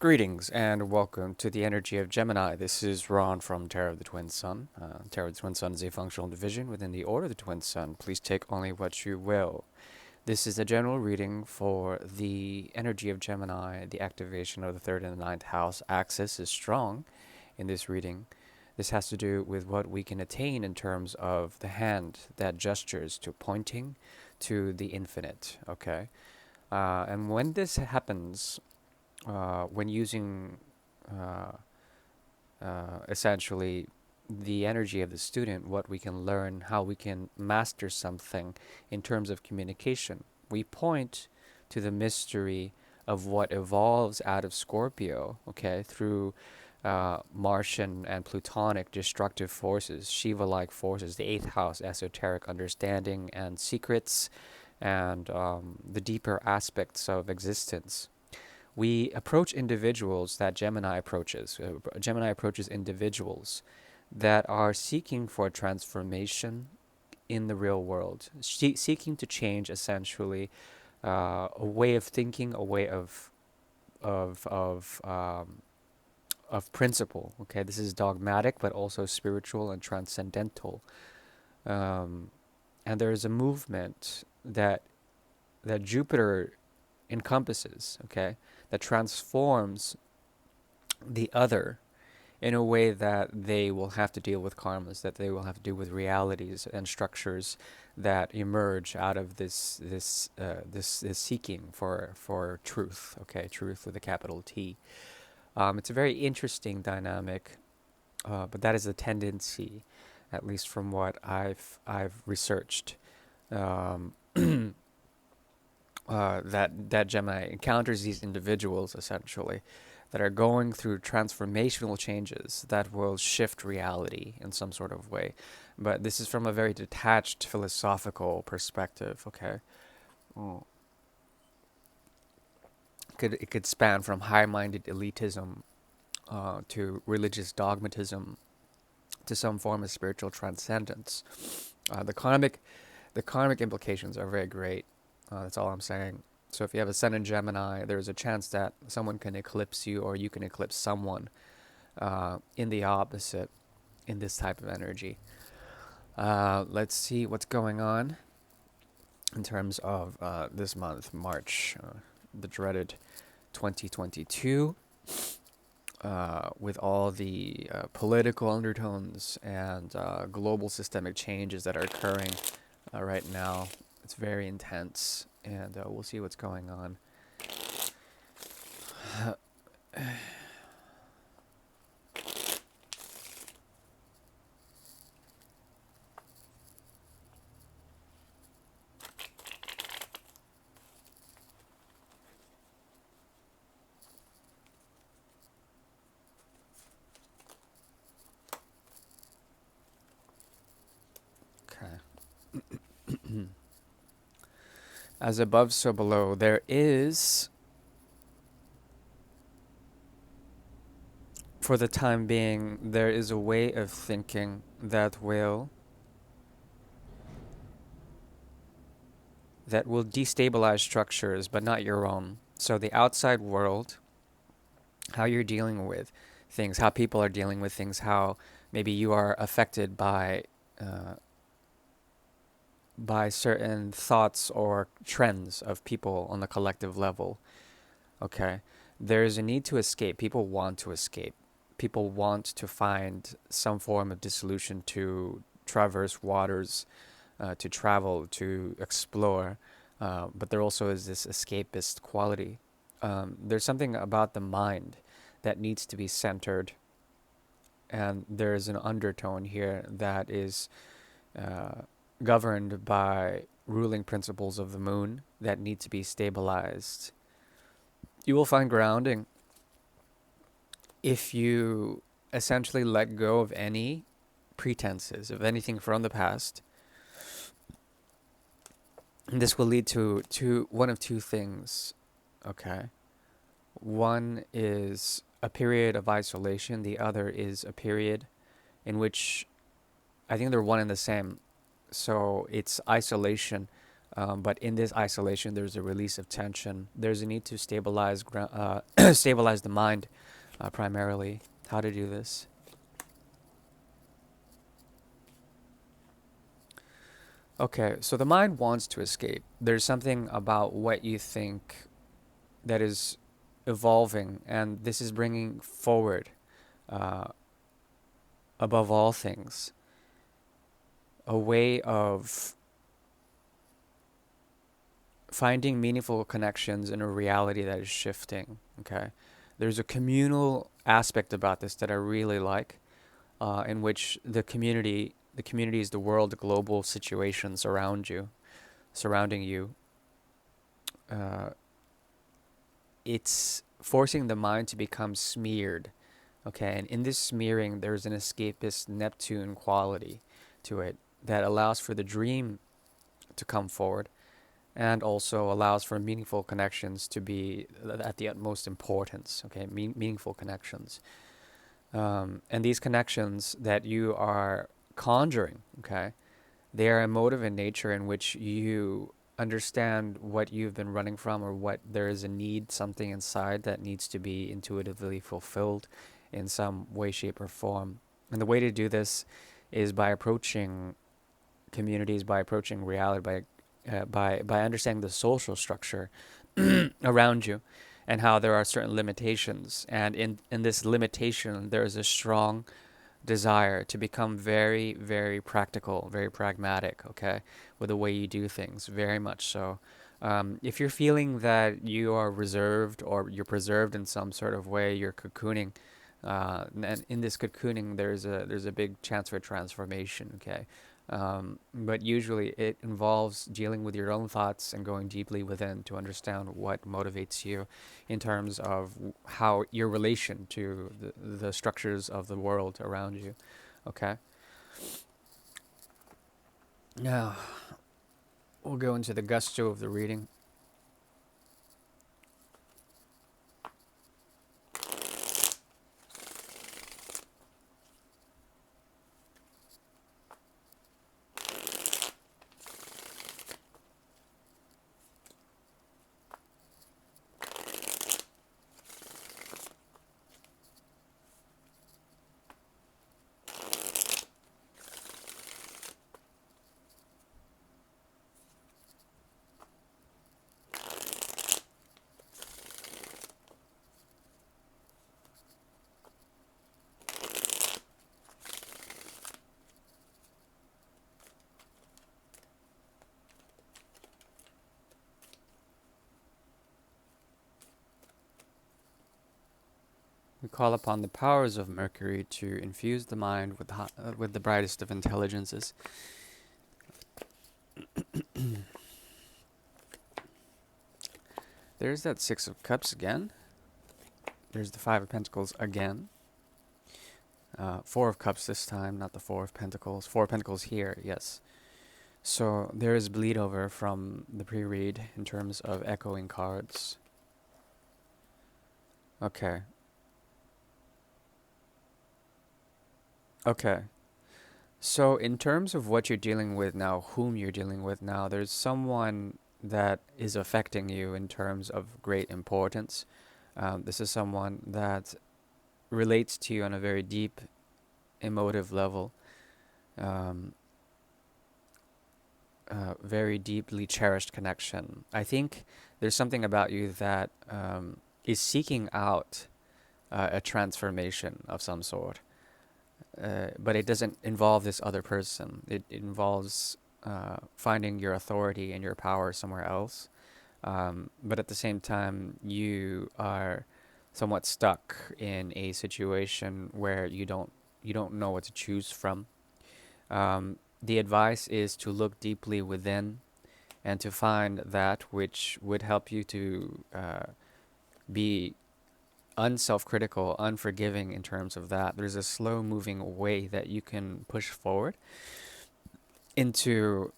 Greetings and welcome to the energy of Gemini. This is Ron from Tarot of the Twin Sun. Tarot of the Twin Sun is a functional division within the Order of the Twin Sun. Please take only what you will. This is a general reading for the energy of Gemini. The activation of the third and the ninth house axis is strong in this reading. This has to do with what we can attain in terms of the hand that gestures to pointing to the infinite. Okay, and when this happens, when using uh, essentially the energy of the student, what we can learn, how we can master something in terms of communication. We point to the mystery of what evolves out of Scorpio, okay, through Martian and Plutonic destructive forces, Shiva-like forces, the eighth house, esoteric understanding and secrets, and the deeper aspects of existence. We approach individuals that Gemini approaches. Gemini approaches individuals that are seeking for transformation in the real world, seeking to change essentially a way of thinking, a way of of um, of principle. Okay, this is dogmatic, but also spiritual and transcendental. Um, and there is a movement that Jupiter encompasses. Okay, that transforms the other in a way that they will have to deal with karmas, that they will have to deal with realities and structures that emerge out of this seeking for truth. Okay, truth with a capital T. It's a very interesting dynamic, but that is a tendency, at least from what I've researched. Um, that Gemini encounters these individuals essentially that are going through transformational changes that will shift reality in some sort of way. But this is from a very detached philosophical perspective, okay? Mm. It could span from high-minded elitism to religious dogmatism to some form of spiritual transcendence. The karmic implications are very great. That's all I'm saying. So if you have a sun in Gemini, there's a chance that someone can eclipse you or you can eclipse someone in the opposite in this type of energy. Let's see what's going on in terms of this month, March, the dreaded 2022, with all the political undertones and global systemic changes that are occurring right now. It's very intense, and we'll see what's going on. Okay. As above, so below. There is, for the time being, there is a way of thinking that will destabilize structures, but not your own. So the outside world, how you're dealing with things, how people are dealing with things, how maybe you are affected uh, by certain thoughts or trends of people on the collective level. Okay, there is a need to escape. People want to escape. People want to find some form of dissolution, to traverse waters, to travel, to explore. But there also is this escapist quality. There's something about the mind that needs to be centered, and there is an undertone here that is uh, governed by ruling principles of the moon that need to be stabilized. You will find grounding if you essentially let go of any pretenses, of anything from the past. And this will lead to one of two things, okay? One is a period of isolation, the other is a period in which I think they're one and the same. So it's isolation But in this isolation, there's a release of tension. There's a need to stabilize stabilize the mind, primarily. How to do this? Okay, so the mind wants to escape. There's something about what you think that is evolving, and this is bringing forward, uh, above all things, a way of finding meaningful connections in a reality that is shifting. Okay, there's a communal aspect about this that I really like, in which the community is the world, the global situations around you, surrounding you. Uh, it's forcing the mind to become smeared. Okay, and in this smearing, there's an escapist Neptune quality to it that allows for the dream to come forward and also allows for meaningful connections to be at the utmost importance. Okay, meaningful connections. And these connections that you are conjuring, okay, they are emotive in nature, in which you understand what you've been running from, or what there is a need, something inside that needs to be intuitively fulfilled in some way, shape, or form. And the way to do this is by approaching communities, by approaching reality, by understanding the social structure around you, and how there are certain limitations. And in this limitation, there is a strong desire to become very, very practical, very pragmatic, okay, with the way you do things, very much so. If you're feeling that you are reserved or you're preserved in some sort of way, you're cocooning, and in this cocooning, there's a big chance for transformation, okay. But usually it involves dealing with your own thoughts and going deeply within to understand what motivates you in terms of how your relation to the structures of the world around you. Okay. Now, we'll go into the gusto of the reading. We call upon the powers of Mercury to infuse the mind with the brightest of intelligences. There's that Six of Cups again. There's the Five of Pentacles again. Four of Cups this time, not the Four of Pentacles. Four of Pentacles here, yes. So there is bleed over from the pre-read in terms of echoing cards. Okay. Okay. So in terms of what you're dealing with now, whom you're dealing with now, there's someone that is affecting you in terms of great importance. This is someone that relates to you on a very deep emotive level. Um, very deeply cherished connection. I think there's something about you that is seeking out a transformation of some sort, but it doesn't involve this other person. It involves finding your authority and your power somewhere else. But at the same time, you are somewhat stuck in a situation where you don't know what to choose from. The advice is to look deeply within and to find that which would help you to be unself-critical, unforgiving in terms of that. There's a slow-moving way that you can push forward into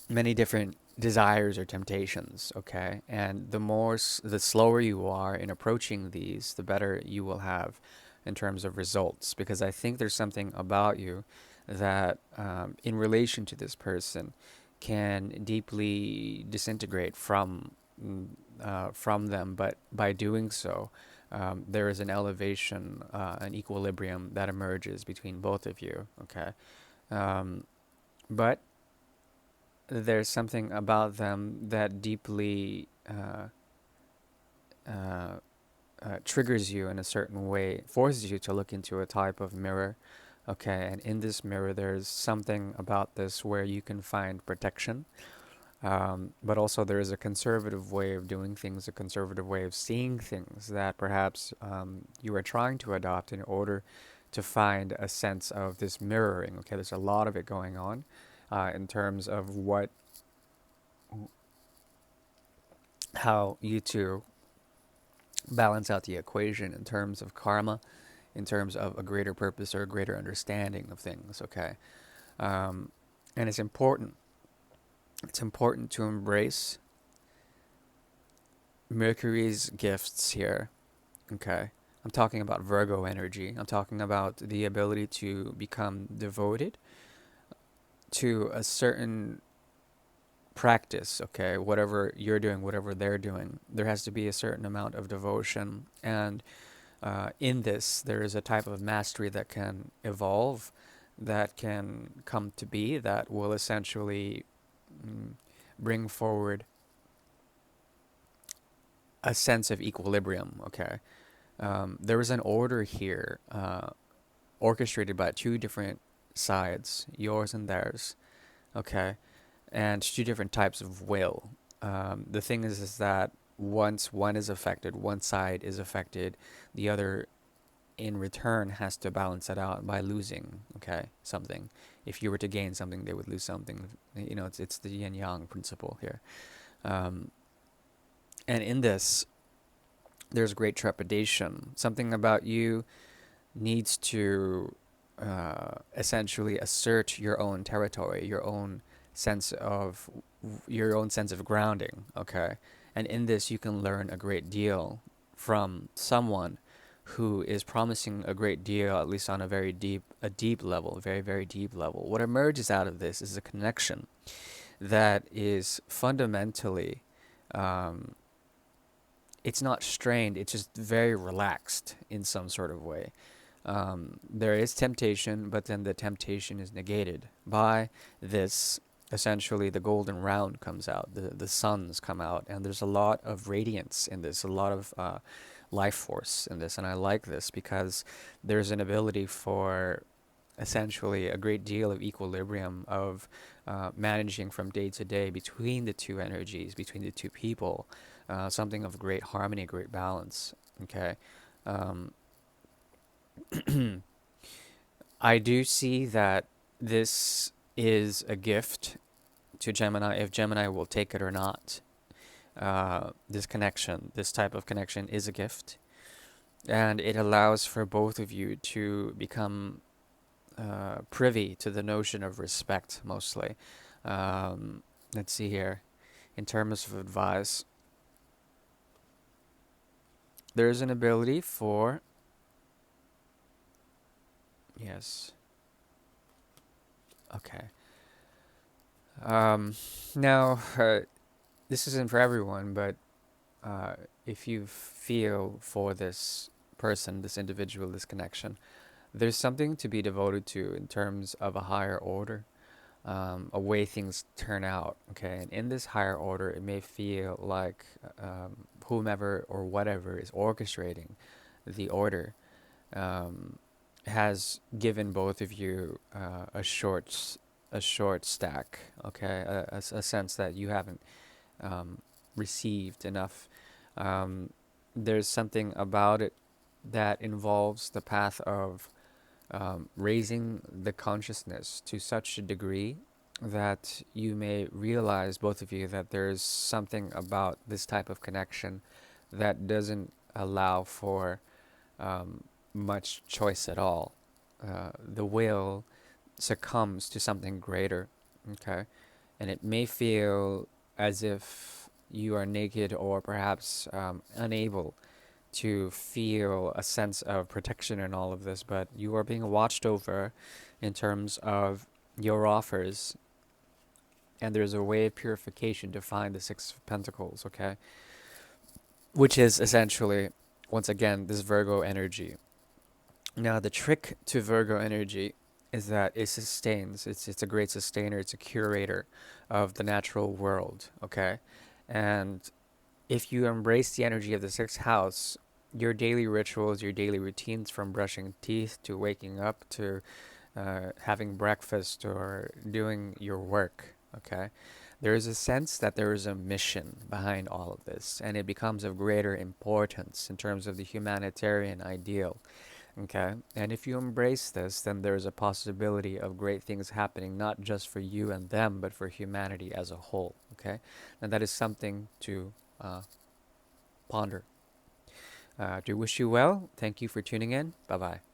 many different desires or temptations, okay? And the slower you are in approaching these, the better you will have in terms of results. Because I think there's something about you that, in relation to this person, can deeply disintegrate from them, but by doing so, there is an elevation, an equilibrium that emerges between both of you. Okay, um, but there's something about them that deeply uh, triggers you in a certain way, forces you to look into a type of mirror. Okay, and in this mirror, there's something about this where you can find protection. But also, there is a conservative way of doing things, a conservative way of seeing things that perhaps you are trying to adopt in order to find a sense of this mirroring. Okay, there's a lot of it going on in terms of how you two balance out the equation in terms of karma, in terms of a greater purpose or a greater understanding of things. Okay, um, and it's important. It's important to embrace Mercury's gifts here. Okay. I'm talking about Virgo energy. I'm talking about the ability to become devoted to a certain practice, okay? Whatever you're doing, whatever they're doing, there has to be a certain amount of devotion. And in this, there is a type of mastery that can evolve, that can come to be, that will essentially mm, bring forward a sense of equilibrium, okay? There is an order here, orchestrated by two different sides, yours and theirs, okay, and two different types of will. The thing is that once one is affected, one side is affected, the other in return has to balance it out by losing, okay, something. If you were to gain something, they would lose something. You know, it's the yin yang principle here. Um, and in this, there's great trepidation. Something about you needs to essentially assert your own territory, your own sense of grounding. Okay, and in this, you can learn a great deal from someone who is promising a great deal, at least on a deep level, very, very deep level. What emerges out of this is a connection that is fundamentally um, it's not strained, it's just very relaxed in some sort of way. There is temptation, but then the temptation is negated by this. Essentially, the golden round comes out, the suns come out, and there's a lot of radiance in this, a lot of life force in this. And I like this because there's an ability for essentially a great deal of equilibrium of managing from day to day between the two energies, between the two people, something of great harmony, great balance. Okay. Um, I do see that this is a gift to Gemini, if Gemini will take it or not. This connection, this type of connection, is a gift. And it allows for both of you to become privy to the notion of respect, mostly. Let's see here. In terms of advice, there's an ability for. Yes. Okay. Now, this isn't for everyone, but if you feel for this person, this individual, this connection, there's something to be devoted to in terms of a higher order, a way things turn out. Okay, and in this higher order, it may feel like whomever or whatever is orchestrating the order um, has given both of you a short stack. Okay, a sense that you haven't um, received enough. Um, there's something about it that involves the path of raising the consciousness to such a degree that you may realize, both of you, that there's something about this type of connection that doesn't allow for much choice at all. The will succumbs to something greater, okay? And it may feel as if you are naked or perhaps unable to feel a sense of protection in all of this, but you are being watched over in terms of your offers And there's a way of purification to find the Six of Pentacles, okay? Which is essentially, once again, this Virgo energy. Now, the trick to Virgo energy is that it sustains. It's a great sustainer. It's a curator of the natural world, okay? And if you embrace the energy of the sixth house, your daily rituals, your daily routines, from brushing teeth to waking up to having breakfast or doing your work, okay? There is a sense that there is a mission behind all of this, and it becomes of greater importance in terms of the humanitarian ideal. Okay. And if you embrace this, then there's a possibility of great things happening, not just for you and them, but for humanity as a whole. Okay. And that is something to uh, ponder. Do wish you well. Thank you for tuning in. Bye bye.